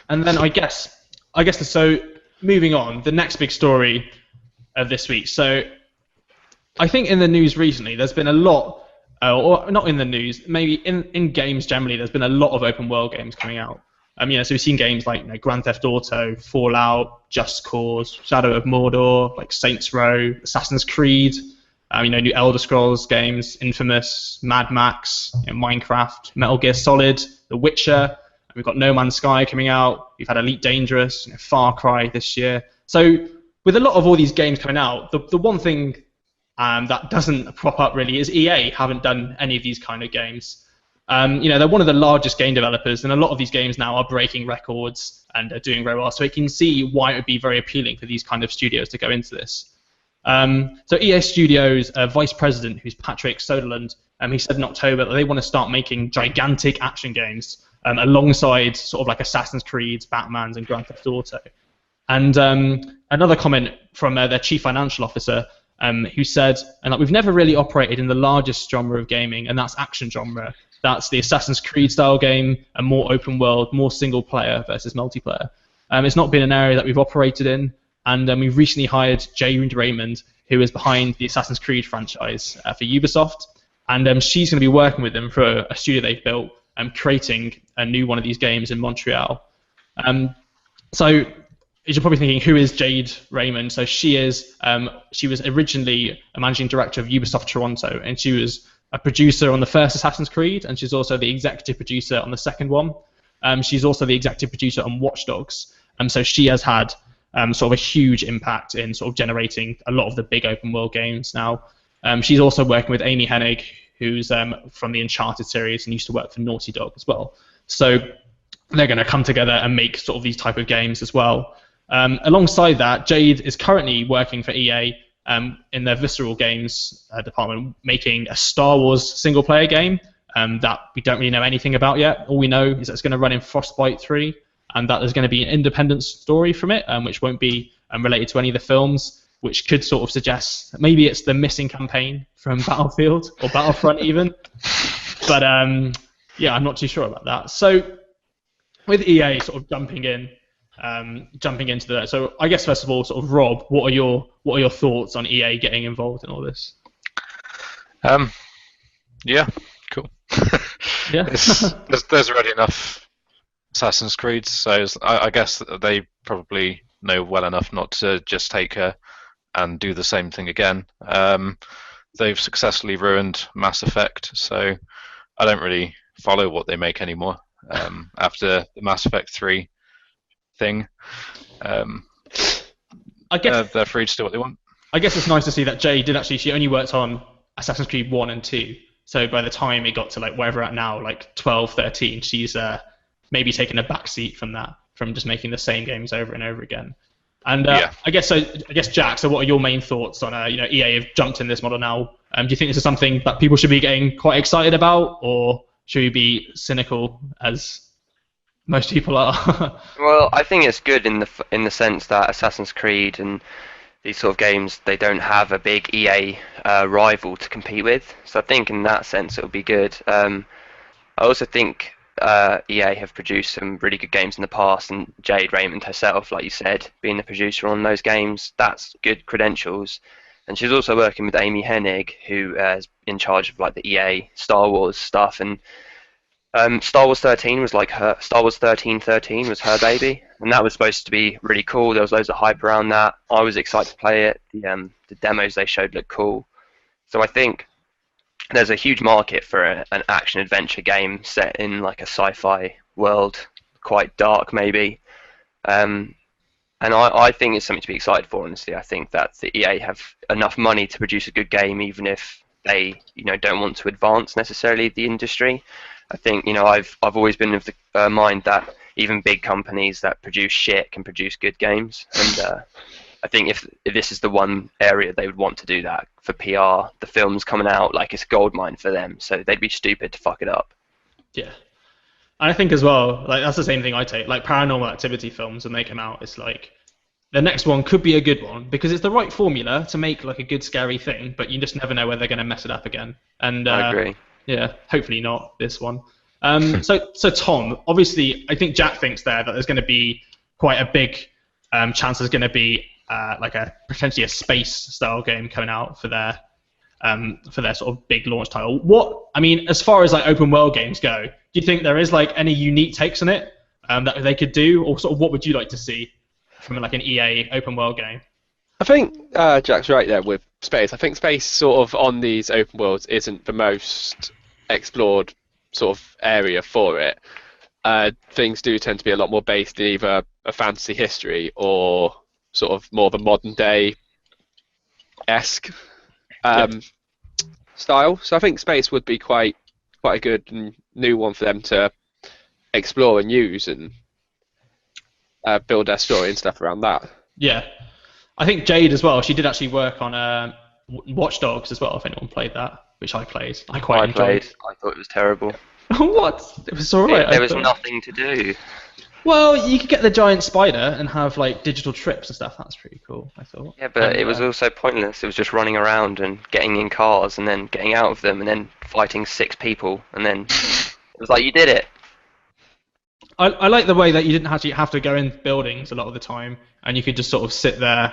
And then I guess so. Moving on, the next big story of this week. So I think in the news recently, there's been a lot, or not in the news, maybe in games generally, there's been a lot of open world games coming out. So we've seen games like Grand Theft Auto, Fallout, Just Cause, Shadow of Mordor, like Saints Row, Assassin's Creed, new Elder Scrolls games, Infamous, Mad Max, Minecraft, Metal Gear Solid, The Witcher. We've got No Man's Sky coming out. We've had Elite Dangerous, Far Cry this year. So with a lot of all these games coming out, the one thing that doesn't prop up really is EA haven't done any of these kind of games. They're one of the largest game developers, and a lot of these games now are breaking records and are doing very well. So you can see why it would be very appealing for these kind of studios to go into this. So EA Studios vice president, who's Patrick Soderlund, he said in October that they want to start making gigantic action games alongside sort of like Assassin's Creed, Batman's, and Grand Theft Auto. And another comment from their chief financial officer, who said, we've never really operated in the largest genre of gaming, and that's action genre. That's the Assassin's Creed style game, a more open world, more single player versus multiplayer. It's not been an area that we've operated in, and we've recently hired Jade Raymond, who is behind the Assassin's Creed franchise for Ubisoft, and she's going to be working with them for a studio they've built, creating a new one of these games in Montreal. So you're probably thinking, who is Jade Raymond? So she was originally a managing director of Ubisoft Toronto, and she was a producer on the first Assassin's Creed, and she's also the executive producer on the second one. She's also the executive producer on Watch Dogs, and so she has had sort of a huge impact in sort of generating a lot of the big open world games now. She's also working with Amy Hennig, who's from the Uncharted series and used to work for Naughty Dog as well. So they're going to come together and make sort of these type of games as well. Alongside that, Jade is currently working for EA in their Visceral Games department, making a Star Wars single-player game that we don't really know anything about yet. All we know is that it's going to run in Frostbite 3, and that there's going to be an independent story from it, which won't be related to any of the films, which could sort of suggest that maybe it's the missing campaign from Battlefield or Battlefront even. But I'm not too sure about that. So with EA sort of jumping into that. So I guess first of all, sort of Rob, what are your thoughts on EA getting involved in all this? Yeah, cool. Yeah. there's already enough Assassin's Creed, so I guess they probably know well enough not to just take her and do the same thing again. They've successfully ruined Mass Effect, so I don't really follow what they make anymore after the Mass Effect 3 thing. I guess they're free to do what they want. I guess it's nice to see that Jade she only worked on Assassin's Creed 1 and 2, so by the time it got to like wherever at now, like 12, 13, she's maybe taken a backseat from just making the same games over and over again. And I guess Jack, so what are your main thoughts on EA have jumped in this model now? Do you think this is something that people should be getting quite excited about, or should we be cynical as most people are? Well, I think it's good in the sense that Assassin's Creed and these sort of games, they don't have a big EA rival to compete with. So I think in that sense it will be good. I also think EA have produced some really good games in the past, and Jade Raymond herself, like you said, being the producer on those games, that's good credentials. And she's also working with Amy Hennig, who is in charge of like the EA Star Wars stuff. And Star Wars 13 was like her. Star Wars 1313 was her baby, and that was supposed to be really cool. There was loads of hype around that. I was excited to play it. The demos they showed looked cool. So I think there's a huge market for an action adventure game set in like a sci-fi world, quite dark maybe. And I think it's something to be excited for. Honestly, I think that the EA have enough money to produce a good game, even if they don't want to advance necessarily the industry. I think I've always been of the mind that even big companies that produce shit can produce good games, and I think if this is the one area they would want to do that for PR, the film's coming out like it's a goldmine for them, so they'd be stupid to fuck it up. Yeah, and I think as well, like that's the same thing I take. Like Paranormal Activity films, when they come out, it's like the next one could be a good one because it's the right formula to make like a good scary thing, but you just never know where they're going to mess it up again. And I agree. Yeah, hopefully not this one. So Tom, obviously, I think Jack thinks there that there's going to be quite a big chance there's going to be like a potentially a space style game coming out for their sort of big launch title. I mean, as far as like open world games go, do you think there is like any unique takes on it that they could do, or sort of what would you like to see from like an EA open world game? I think Jack's right there with space. I think space sort of on these open worlds isn't the most explored sort of area for it. Things do tend to be a lot more based in either a fantasy history or sort of more of a modern day esque style. So I think space would be quite a good and new one for them to explore and use and build their story and stuff around that. Yeah, I think Jade as well. She did actually work on Watch Dogs as well. If anyone played that, which I played, I enjoyed. I thought it was terrible. What? It was alright. There was nothing to do. Well, you could get the giant spider and have like digital trips and stuff. That's pretty cool, I thought. Yeah, but it was also pointless. It was just running around and getting in cars and then getting out of them and then fighting 6 people and then it was like you did it. I like the way that you didn't actually have to go in buildings a lot of the time, and you could just sort of sit there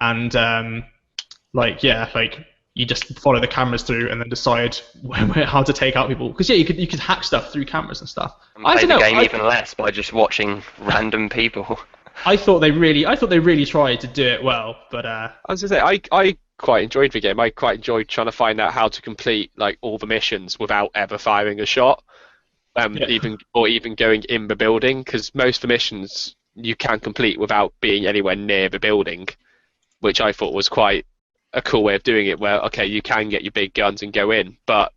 and you just follow the cameras through and then decide how to take out people. Because yeah, you could hack stuff through cameras and stuff. And play the game even less by just watching random people. I thought they really tried to do it well, but I was gonna say I quite enjoyed the game. I quite enjoyed trying to find out how to complete like all the missions without ever firing a shot. Even going in the building, because most of the missions you can complete without being anywhere near the building, which I thought was quite a cool way of doing it. Where okay, you can get your big guns and go in, but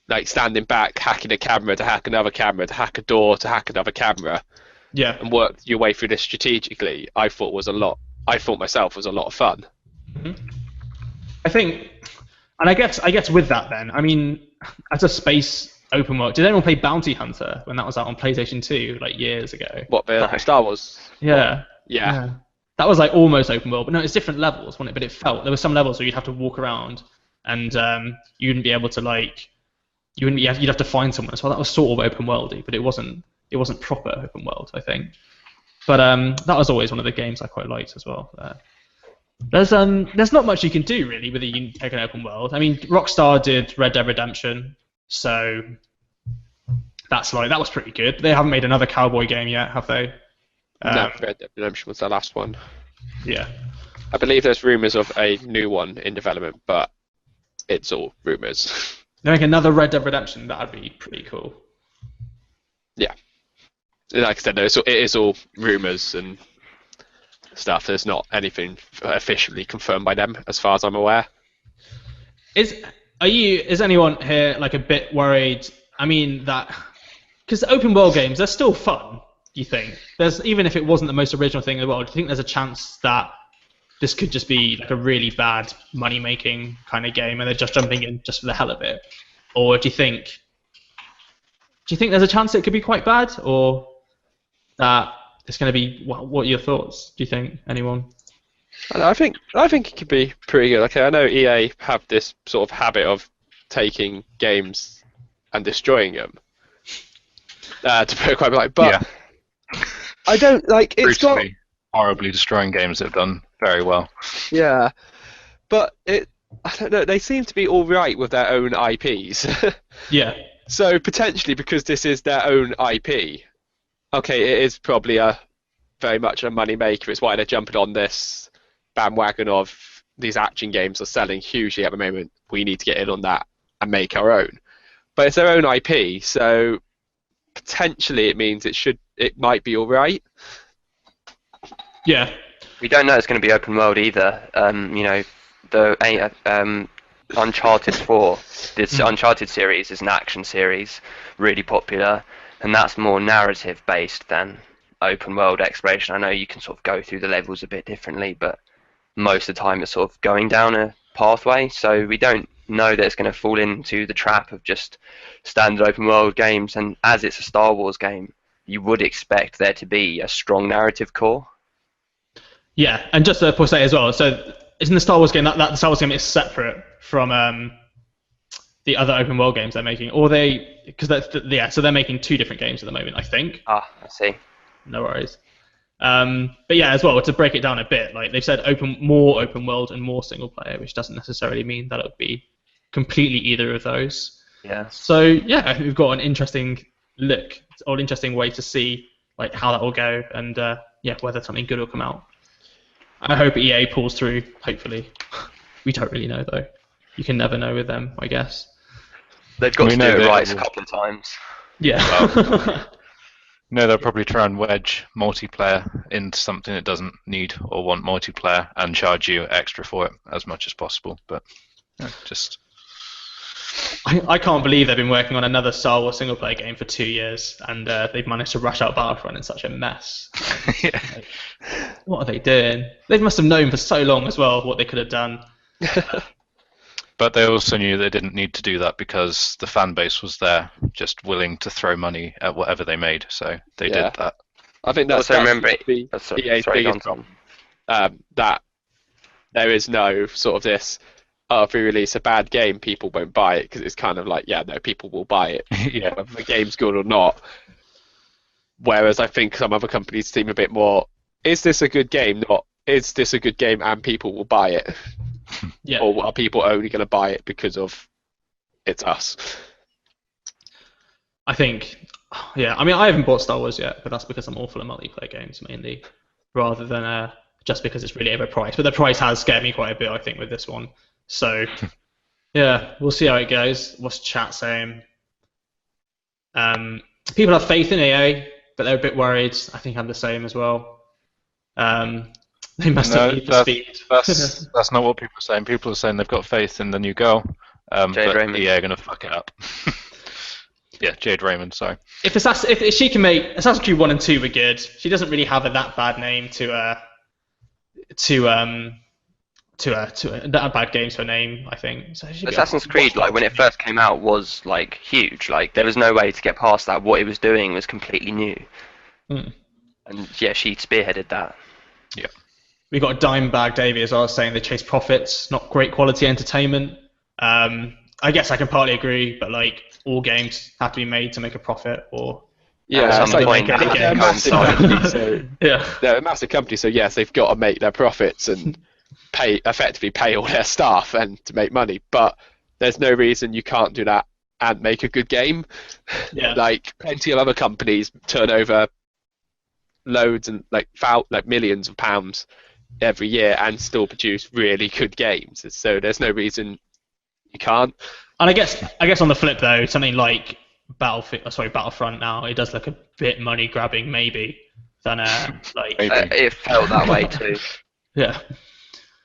like standing back, hacking a camera to hack another camera to hack a door to hack another camera, and work your way through this strategically, I thought myself was a lot of fun. Mm-hmm. I think, and I guess with that then, I mean, as a space open world, did anyone play Bounty Hunter when that was out on PlayStation 2 like years ago? What, the Star Wars? Yeah. Yeah. That was like almost open world, but no, it's different levels, wasn't it? But it felt there were some levels where you'd have to walk around, and you wouldn't be able to you'd have to find someone. So that was sort of open worldy, but it wasn't proper open world, I think. But that was always one of the games I quite liked as well. There's not much you can do really with a take an open world. I mean, Rockstar did Red Dead Redemption, so that was pretty good. They haven't made another cowboy game yet, have they? No, Red Dead Redemption was the last one. Yeah. I believe there's rumours of a new one in development, but it's all rumours. They make another Red Dead Redemption, that'd be pretty cool. Yeah. Like I said, it is all rumours and stuff. There's not anything officially confirmed by them, as far as I'm aware. Is anyone here like a bit worried? I mean because open world games, they're still fun. Do you think even if it wasn't the most original thing in the world, do you think there's a chance that this could just be like a really bad money making kind of game and they're just jumping in just for the hell of it, or do you think there's a chance it could be quite bad, or that it's going to be what are your thoughts? Do you think anyone? I think it could be pretty good. Okay, I know EA have this sort of habit of taking games and destroying them. To put it quite bluntly, but yeah. I don't like it's Brutally, got horribly destroying games that have done very well. Yeah, but I don't know. They seem to be all right with their own IPs. Yeah. So potentially, because this is their own IP, okay, it is probably very much a money maker. It's why they're jumping on this bandwagon of these action games are selling hugely at the moment. We need to get in on that and make our own. But it's their own IP, so potentially it means it might be all right. Yeah. We don't know it's going to be open world either. The Uncharted 4, this Uncharted series is an action series, really popular, and that's more narrative based than open world exploration. I know you can sort of go through the levels a bit differently, but most of the time it's sort of going down a pathway, so we don't know that it's going to fall into the trap of just standard open world games, and as it's a Star Wars game, you would expect there to be a strong narrative core. Yeah, and just to say as well, so isn't the Star Wars game that the Star Wars game is separate from the other open world games they're making, or so they're making 2 different games at the moment, I think. Ah, I see. No worries. But yeah, as well, to break it down a bit, like they've said more open world and more single player, which doesn't necessarily mean that it would be completely either of those. Yeah. So yeah, we've got an interesting look, or an interesting way to see like how that will go, and whether something good will come out. I hope EA pulls through. Hopefully, we don't really know though. You can never know with them, I guess. They've got We to know do it they right a will. couple of times. Yeah. No, they'll probably try and wedge multiplayer into something that doesn't need or want multiplayer and charge you extra for it as much as possible. But just I can't believe they've been working on another Star Wars single player game for 2 years, and they've managed to rush out Battlefront in such a mess. yeah. Like, what are they doing? They must have known for so long as well what they could have done. But they also knew they didn't need to do that because the fan base was there, just willing to throw money at whatever they made. So they did that. I think that's Also remember the EA's biggest problem. That there is no sort of this, if we release a bad game, people won't buy it, because it's kind of like, people will buy it, Yeah. whether the game's good or not. Whereas I think some other companies seem a bit more, is this a good game? Not, is this a good game and people will buy it? Yeah. Or are people only going to buy it because of it's us? I think, I mean, I haven't bought Star Wars yet, but that's because I'm awful at multiplayer games mainly, rather than just because it's really overpriced. But the price has scared me quite a bit, I think, with this one. So, yeah, we'll see how it goes. What's chat saying? People have faith in EA, but they're a bit worried. I think I'm the same as well. They must have need for speed. That's not what people are saying. People are saying they've got faith in the new girl, Jade but Raymond. EA are going to fuck it up. Yeah, Jade Raymond, sorry. If she can make Assassin's Creed 1 and 2 were good, she doesn't really have that bad name to that bad game to her name, I think. So Assassin's Creed, like when it first came out, was like huge. Like there was no way to get past that. What it was doing was completely new. Mm. And yeah, she spearheaded that. Yeah. We got Dimebag Davey as well saying they chase profits, not great quality entertainment. I guess I can partly agree, but like all games have to be made to make a profit, or at some point they're a massive company, so they're a massive company, so yes, they've got to make their profits and effectively pay all their staff and to make money. But there's no reason you can't do that and make a good game. Yeah. Like plenty of other companies turn over loads and like millions of pounds every year and still produce really good games. So there's no reason you can't. And I guess on the flip though, something like Battlefront now, it does look a bit money grabbing maybe than like Maybe. It felt that way too. yeah.